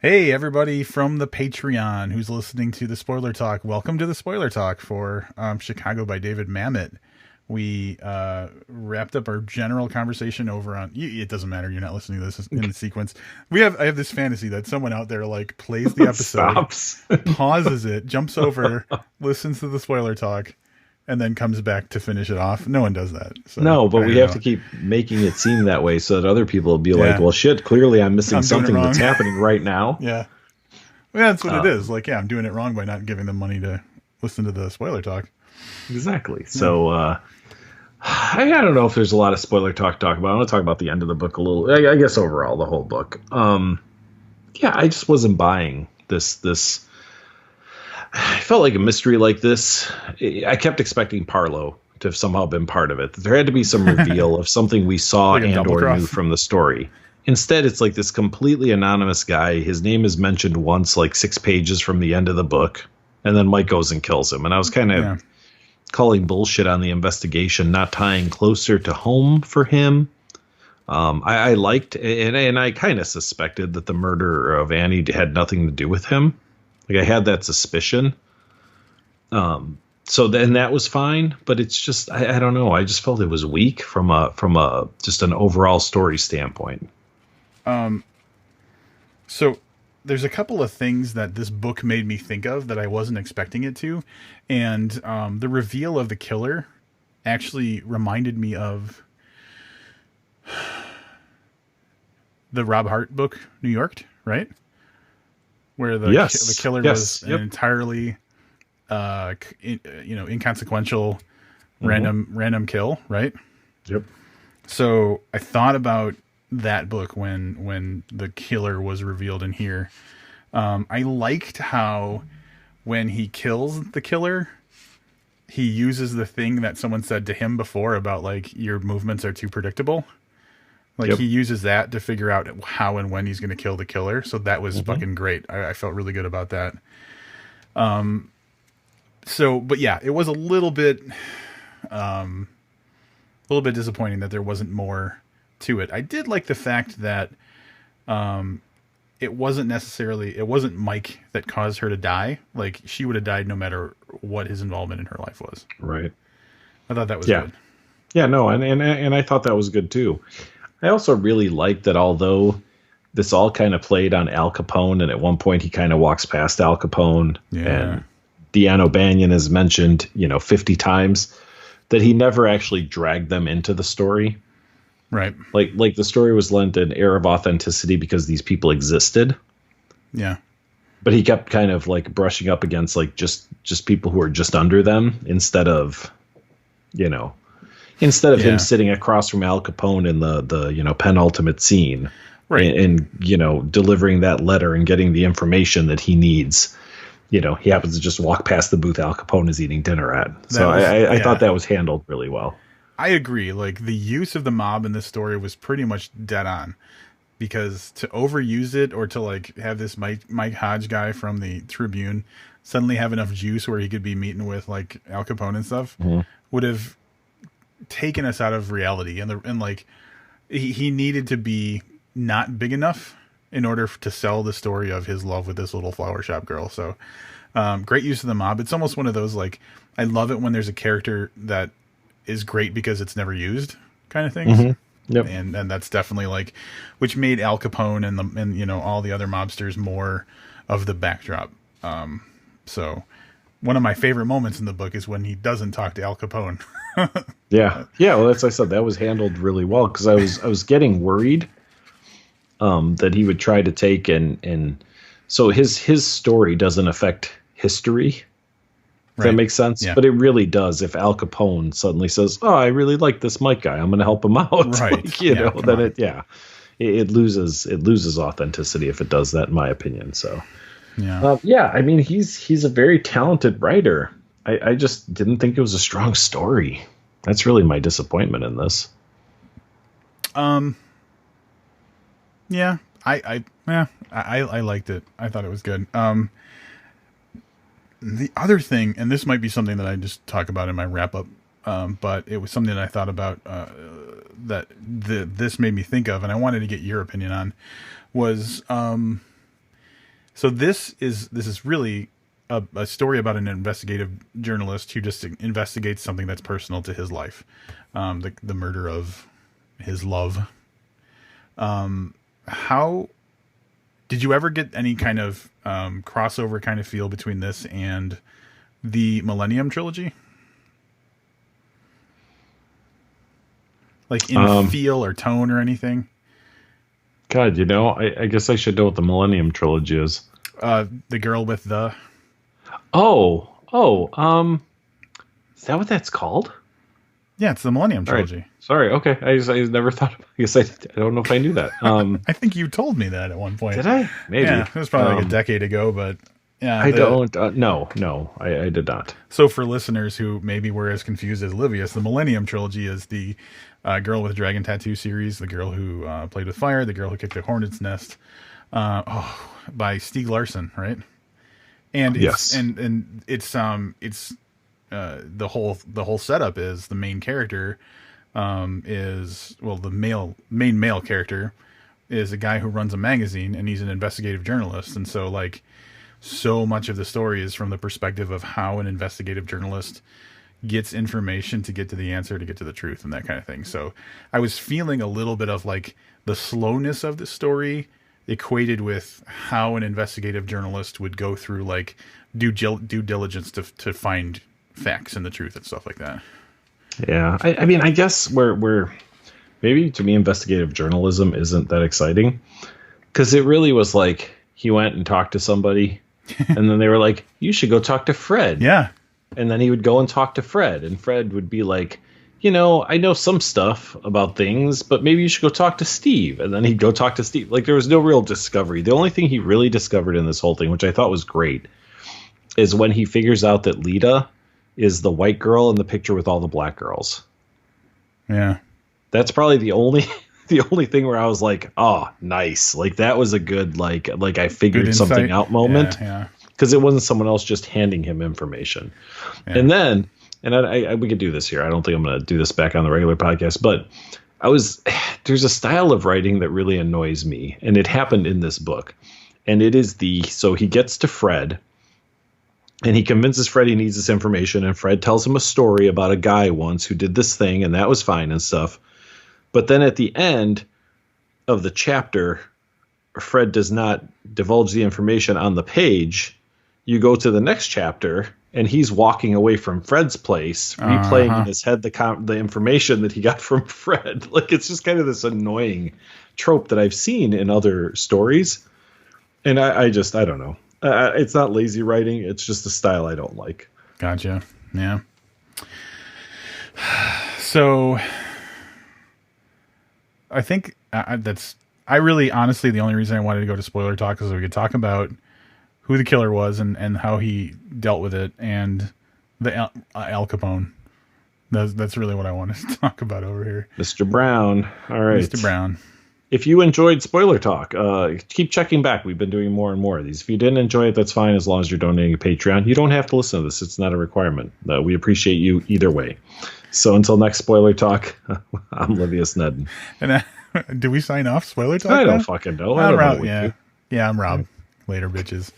Hey, everybody from the Patreon who's listening to the Spoiler Talk. Welcome to the Spoiler Talk for Chicago by David Mamet. We wrapped up our general conversation over on... It doesn't matter. You're not listening to this in the sequence. I have this fantasy that someone out there like plays the episode, Stops. pauses it, jumps over, listens to the Spoiler Talk, and then comes back to finish it off. No one does that. So, No, but we have to keep making it seem that way so that other people will be like, well, shit, clearly I'm missing something that's happening right now. Yeah. Well, that's what it is. Like, yeah, I'm doing it wrong by not giving them money to listen to the Spoiler Talk. Exactly. So, I don't know if there's a lot of spoiler talk to talk about. I want to talk about the end of the book a little. I guess overall, the whole book. Yeah, I just wasn't buying this. I felt like a mystery like this. I kept expecting Parlow to have somehow been part of it. There had to be some reveal of something we saw like and or knew from the story. Instead, it's like this completely anonymous guy. His name is mentioned once, like 6 pages from the end of the book. And then Mike goes and kills him. And I was kind of calling bullshit on the investigation, not tying closer to home for him. I liked, and I kind of suspected that the murder of Annie had nothing to do with him. Like I had that suspicion. So then that was fine, but it's just, I don't know. I just felt it was weak from a just an overall story standpoint. So there's a couple of things that this book made me think of that I wasn't expecting it to. And, the reveal of the killer actually reminded me of the Rob Hart book, New York, right? Where the killer was an entirely, inconsequential random kill, right? Yep. So I thought about that book when the killer was revealed in here. I liked how when he kills the killer, he uses the thing that someone said to him before about like your movements are too predictable. Like he uses that to figure out how and when he's going to kill the killer. So that was fucking great. I felt really good about that. But yeah, it was a little bit disappointing that there wasn't more to it. I did like the fact that it wasn't Mike that caused her to die. Like she would have died no matter what his involvement in her life was. Right. I thought that was good. Yeah, no, and I thought that was good too. I also really liked that although this all kind of played on Al Capone, and at one point he kind of walks past Al Capone, and Deanne O'Banion is mentioned, 50 times, that he never actually dragged them into the story. Right. Like the story was lent an air of authenticity because these people existed. Yeah. But he kept kind of like brushing up against like just people who are just under them instead of him sitting across from Al Capone in the penultimate scene. Right. And delivering that letter and getting the information that he needs. He happens to just walk past the booth Al Capone is eating dinner at. So I thought that was handled really well. I agree. Like the use of the mob in this story was pretty much dead on, because to overuse it or to like have this Mike Hodge guy from the Tribune suddenly have enough juice where he could be meeting with like Al Capone and stuff would have taken us out of reality. And like he needed to be not big enough in order to sell the story of his love with this little flower shop girl. So great use of the mob. It's almost one of those, like, I love it when there's a character that is great because it's never used kind of things. Yep. And that's definitely like, which made Al Capone and all the other mobsters more of the backdrop. So one of my favorite moments in the book is when he doesn't talk to Al Capone. Yeah. Well, that's, like I said, that was handled really well. Cause I was getting worried, that he would try to take and so his story doesn't affect history. If that makes sense. Yeah. But it really does. If Al Capone suddenly says, "Oh, I really like this Mike guy. I'm going to help him out." Right. It loses authenticity if it does that, in my opinion. So, yeah. I mean, he's a very talented writer. I just didn't think it was a strong story. That's really my disappointment in this. Yeah, I liked it. I thought it was good. The other thing, and this might be something that I just talk about in my wrap up, but it was something that I thought about this made me think of, and I wanted to get your opinion on, was So this is really a story about an investigative journalist who just investigates something that's personal to his life, the murder of his love. How did you ever get any kind of crossover kind of feel between this and the Millennium Trilogy? Like in feel or tone or anything? God, I guess I should know what the Millennium Trilogy is. The girl with the... Is that what that's called? Yeah, it's the Millennium Trilogy. Right. Sorry, okay. I never thought. I guess I don't know if I knew that. I think you told me that at one point. Did I? Maybe. Yeah, it was probably like a decade ago, but yeah. I don't. No, I did not. So for listeners who maybe were as confused as Livius, the Millennium Trilogy is the Girl with Dragon Tattoo series, the girl who played with fire, the girl who kicked the hornet's nest, by Stieg Larsson, right? And it's, and it's the whole setup is the main character is, well, the main male character is a guy who runs a magazine, and he's an investigative journalist, and so like so much of the story is from the perspective of how an investigative journalist gets information to get to the answer, to get to the truth, and that kind of thing. So I was feeling a little bit of like the slowness of the story equated with how an investigative journalist would go through like due diligence to find facts and the truth and stuff like that. Yeah, I mean, I guess we're maybe to me investigative journalism isn't that exciting, because it really was like he went and talked to somebody, and then they were like, "You should go talk to Fred." Yeah, and then he would go and talk to Fred, and Fred would be like, I know some stuff about things, but maybe you should go talk to Steve. And then he'd go talk to Steve. Like, there was no real discovery. The only thing he really discovered in this whole thing, which I thought was great, is when he figures out that Lita is the white girl in the picture with all the black girls. Yeah. That's probably the only thing where I was like, oh, nice. Like, that was a good, like I figured something out moment. Yeah. Because it wasn't someone else just handing him information. Yeah. And then, we could do this here. I don't think I'm going to do this back on the regular podcast, but there's a style of writing that really annoys me, and it happened in this book. And it is so he gets to Fred, and he convinces Fred he needs this information, and Fred tells him a story about a guy once who did this thing, and that was fine and stuff. But then at the end of the chapter, Fred does not divulge the information on the page. You go to the next chapter, and he's walking away from Fred's place, replaying in his head the information that he got from Fred. Like, it's just kind of this annoying trope that I've seen in other stories. And I don't know. It's not lazy writing. It's just a style I don't like. Gotcha. Yeah. So I think honestly, the only reason I wanted to go to spoiler talk is so we could talk about who the killer was and how he dealt with it, and the Al Capone. That's really what I wanted to talk about over here. Mr. Brown. All right. Mr. Brown. If you enjoyed Spoiler Talk, keep checking back. We've been doing more and more of these. If you didn't enjoy it, that's fine, as long as you're donating a Patreon. You don't have to listen to this. It's not a requirement. We appreciate you either way. So until next Spoiler Talk, I'm Livius Nedden. And do we sign off Spoiler Talk? I don't fucking know. I'm Rob. Yeah, I'm Rob. Later, bitches.